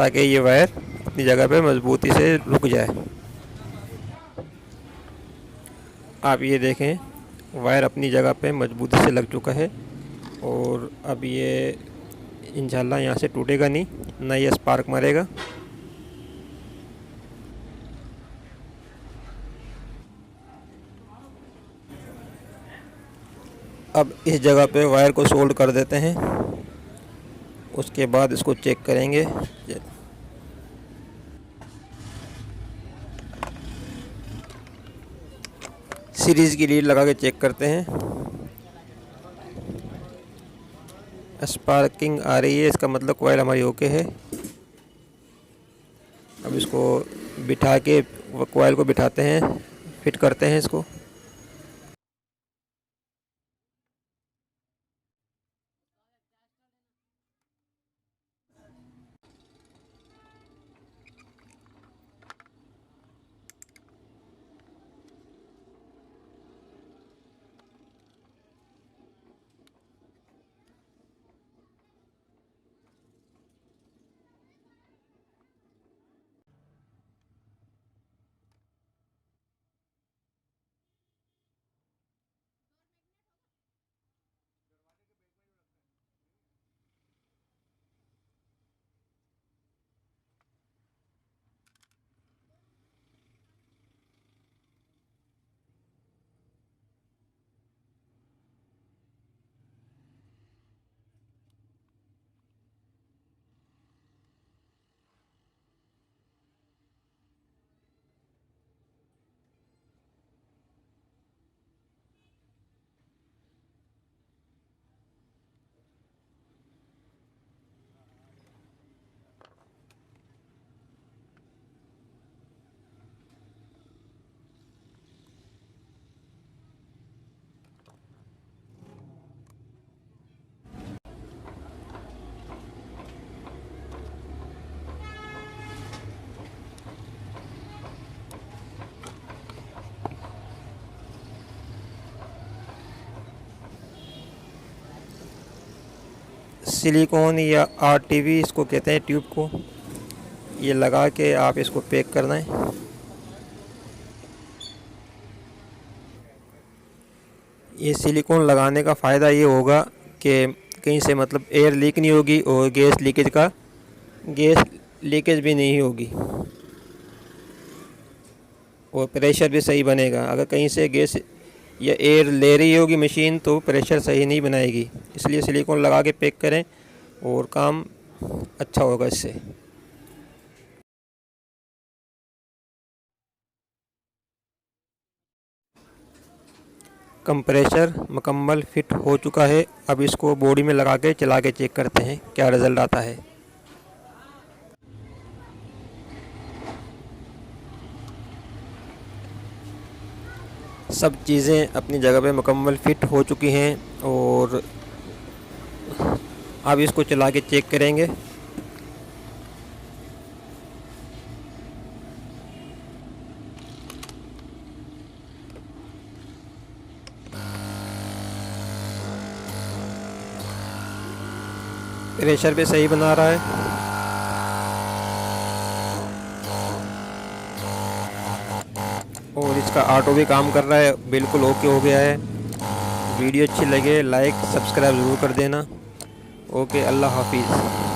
ताकि ये वायर अपनी जगह पे मजबूती से रुक जाए। आप ये देखें वायर अपनी जगह पे मजबूती से लग चुका है और अब ये इंशाल्लाह यहाँ से टूटेगा नहीं, ना ये स्पार्क मारेगा। अब इस जगह पे वायर को सोल्ड कर देते हैं, उसके बाद इसको चेक करेंगे। सीरीज़ की लीड लगा के चेक करते हैं। स्पार्किंग आ रही है, इसका मतलब कॉइल हमारी ओके है। अब इसको बिठा के कॉइल को बिठाते हैं, फिट करते हैं इसको। सिलिकॉन या RTV इसको कहते हैं, ट्यूब को ये लगा के आप इसको पैक करना है। ये सिलिकॉन लगाने का फ़ायदा ये होगा कि कहीं से मतलब एयर लीक नहीं होगी और गैस लीकेज भी नहीं होगी और प्रेशर भी सही बनेगा। अगर कहीं से गैस या एयर ले रही होगी मशीन तो प्रेशर सही नहीं बनाएगी, इसलिए सिलिकॉन लगा के पैक करें और काम अच्छा होगा इससे। कंप्रेसर मुकम्मल फिट हो चुका है। अब इसको बॉडी में लगा के चला के चेक करते हैं क्या रिज़ल्ट आता है। सब चीज़ें अपनी जगह पे मुकम्मल फिट हो चुकी हैं और अब इसको चला के चेक करेंगे। प्रेशर भी सही बना रहा है। और इसका ऑटो भी काम कर रहा है, बिल्कुल ओके हो गया है। वीडियो अच्छी लगे लाइक सब्सक्राइब ज़रूर कर देना। ओके, अल्लाह हाफिज़।